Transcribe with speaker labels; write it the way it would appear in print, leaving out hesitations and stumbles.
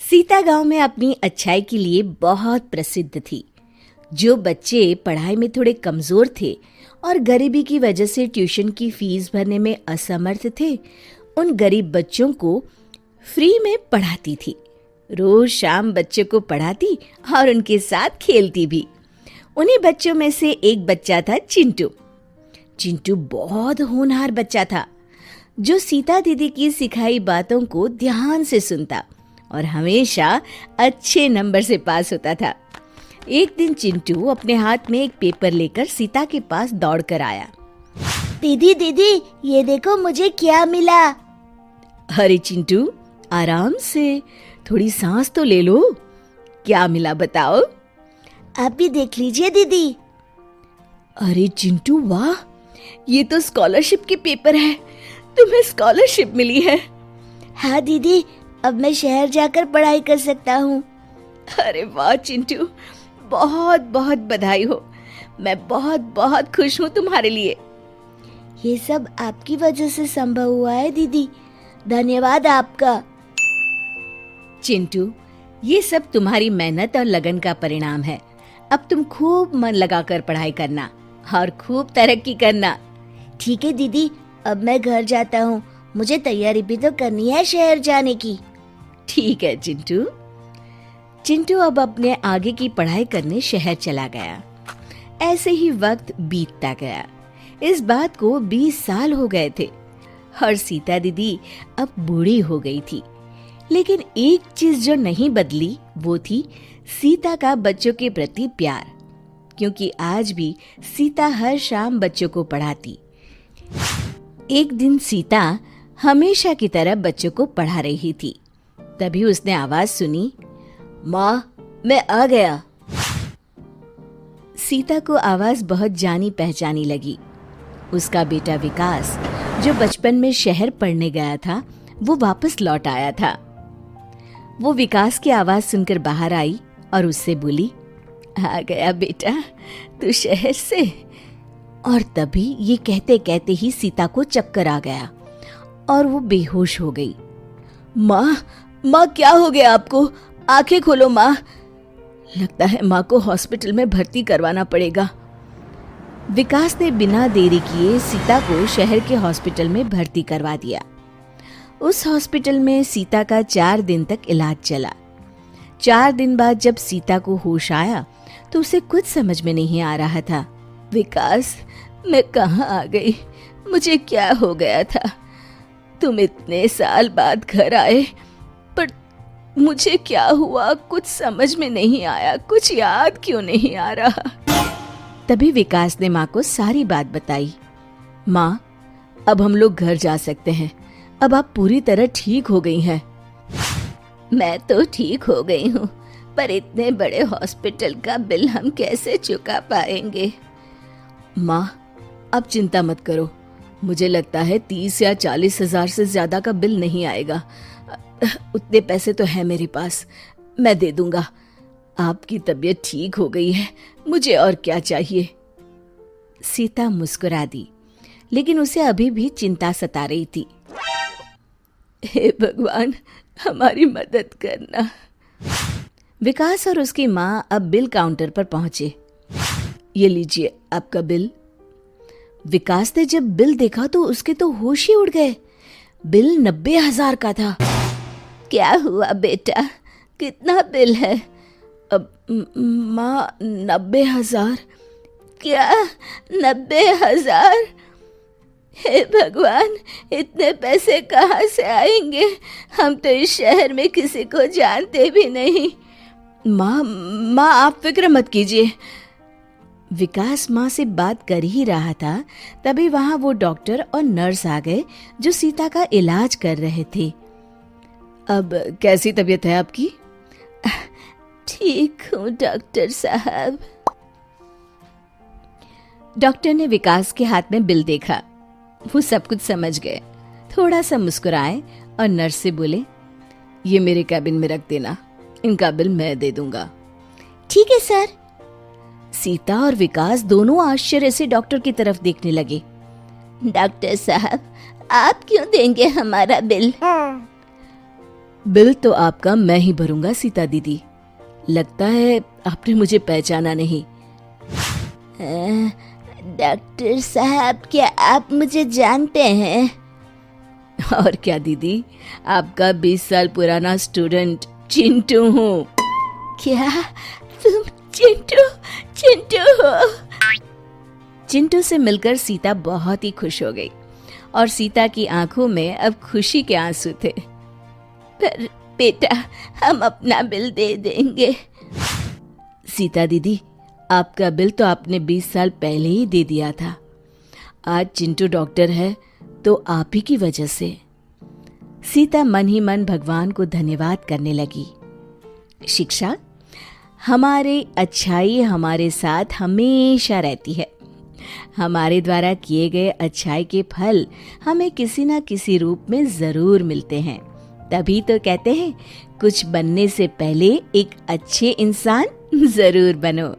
Speaker 1: सीता गांव में अपनी अच्छाई के लिए बहुत प्रसिद्ध थी। जो बच्चे पढ़ाई में थोड़े कमजोर थे और गरीबी की वजह से ट्यूशन की फीस भरने में असमर्थ थे, उन गरीब बच्चों को फ्री में पढ़ाती थी। रोज शाम बच्चों को पढ़ाती और उनके साथ खेलती भी। उन्हीं बच्चों में से एक बच्चा था चिंटू। चिंटू बहुत होनहार बच्चा था, जो सीता दीदी की सिखाई बातों को ध्यान से सुनता और हमेशा अच्छे नंबर से पास होता था। एक दिन चिंटू अपने हाथ में एक पेपर लेकर सीता के पास दौड़कर आया।
Speaker 2: दीदी दीदी, ये देखो मुझे क्या मिला।
Speaker 1: अरे चिंटू, आराम से, थोड़ी सांस तो ले लो। क्या मिला बताओ?
Speaker 2: आप भी देख लीजिए दीदी।
Speaker 1: अरे चिंटू वाह, ये तो स्कॉलरशिप के पेपर है। तुम्हें स्कॉलरशिप मिली है?
Speaker 2: हाँ दीदी, अब मैं शहर जाकर पढ़ाई कर सकता हूँ।
Speaker 1: अरे वाह चिंटू, बहुत बहुत बधाई हो। मैं बहुत बहुत खुश हूँ तुम्हारे लिए।
Speaker 2: ये सब आपकी वजह से संभव हुआ है दीदी, धन्यवाद आपका।
Speaker 1: चिंटू, ये सब तुम्हारी मेहनत और लगन का परिणाम है। अब तुम खूब मन लगाकर पढ़ाई करना और खूब तरक्की करना।
Speaker 2: ठीक है दीदी, अब मैं घर जाता हूँ। मुझे तैयारी भी तो करनी है शहर जाने की।
Speaker 1: ठीक है चिंटू। चिंटू अब अपने आगे की पढ़ाई करने शहर चला गया। ऐसे ही वक्त बीतता गया। इस बात को 20 साल हो गए थे और सीता दीदी अब बूढ़ी हो गई थी। लेकिन एक चीज जो नहीं बदली वो थी सीता का बच्चों के प्रति प्यार, क्योंकि आज भी सीता हर शाम बच्चों को पढ़ाती। एक दिन सीता हमेशा की तरह बच्चों को पढ़ा रही थी। तभी उसने आवाज सुनी, माँ, मैं आ गया। सीता को आवाज बहुत जानी पहचानी लगी। उसका बेटा विकास, जो बचपन में शहर पढ़ने गया था, वो वापस लौट आया था। वो विकास की आवाज सुनकर बाहर आई और उससे बोली, आ गया बेटा तू शहर से? और तभी ये कहते कहते ही सीता को चक्कर आ गया और वो बेहोश हो गई। माँ, क्या हो गया आपको? आंखें खोलो माँ। लगता है माँ को हॉस्पिटल में भर्ती करवाना पड़ेगा। विकास ने बिना देरी किए सीता को शहर के हॉस्पिटल में भर्ती करवा दिया। उस हॉस्पिटल में सीता का 4 दिन तक इलाज चला। 4 दिन बाद जब सीता को होश आया तो उसे कुछ समझ में नहीं आ रहा था। विकास, मैं कहाँ आ गई? मुझे क्या हो गया था? तुम इतने साल बाद घर आए, पर मुझे क्या हुआ कुछ समझ में नहीं आया। कुछ याद क्यों नहीं आ रहा? तभी विकास ने माँ को सारी बात बताई। माँ, अब हम लोग घर जा सकते हैं। अब आप पूरी तरह ठीक हो गई हैं। मैं तो ठीक हो गई हूँ, पर इतने बड़े हॉस्पिटल का बिल हम कैसे चुका पाएंगे? माँ, अब चिंता मत करो। मुझे लगता है 30 या 40 हजार से ज्यादा का बिल नहीं आएगा। उतने पैसे तो है मेरे पास, मैं दे दूंगा। आपकी तबीयत ठीक हो गई है, मुझे और क्या चाहिए? सीता मुस्कुरा दी, लेकिन उसे अभी भी चिंता सता रही थी। हे भगवान, हमारी मदद करना। विकास और उसकी माँ अब बिल काउंटर पर पहुंचे। ये लीजिए आपका बिल। विकास ने जब बिल देखा तो उसके तो होश ही उड़ गए। बिल 90,000 का था। क्या हुआ बेटा, कितना बिल है? अब माँ, 90,000। क्या 90,000? हे भगवान, इतने पैसे कहाँ से आएंगे? हम तो इस शहर में किसी को जानते भी नहीं। माँ, आप फिक्र मत कीजिए। विकास माँ से बात कर ही रहा था, तभी वहाँ वो डॉक्टर और नर्स आ गए जो सीता का इलाज कर रहे थे। अब कैसी तबीयत है आपकी? ठीक हूँ डॉक्टर साहब। डॉक्टर ने विकास के हाथ में बिल देखा। वो सब कुछ समझ गए, थोड़ा सा मुस्कुराए और नर्स से बोले, ये मेरे कैबिन में रख देना, इनका बिल मैं दे दूंगा।
Speaker 2: ठीक है सर।
Speaker 1: सीता और विकास दोनों आश्चर्य से डॉक्टर की तरफ देखने लगे।
Speaker 2: डॉक्टर साहब, आप क्यों देंगे हमारा बिल?
Speaker 1: बिल तो आपका मैं ही भरूंगा सीता दीदी। लगता है आपने मुझे पहचाना नहीं।
Speaker 2: डॉक्टर साहब, क्या आप मुझे जानते हैं?
Speaker 1: और क्या दीदी, आपका 20 साल पुराना स्टूडेंट चिंटू हूँ।
Speaker 2: क्या तुम चिंटू हो?
Speaker 1: चिंटू से मिलकर सीता बहुत ही खुश हो गई और सीता की आंखों में अब खुशी के आंसू थे।
Speaker 2: पर बेटा, हम अपना बिल दे देंगे।
Speaker 1: सीता दीदी, आपका बिल तो आपने 20 साल पहले ही दे दिया था। आज चिंटू डॉक्टर है तो आप ही की वजह से। सीता मन ही मन भगवान को धन्यवाद करने लगी। शिक्षा, हमारे अच्छाई हमारे साथ हमेशा रहती है। हमारे द्वारा किए गए अच्छाई के फल हमें किसी न किसी रूप में जरूर मिलते हैं। तभी तो कहते हैं, कुछ बनने से पहले एक अच्छे इंसान जरूर बनो।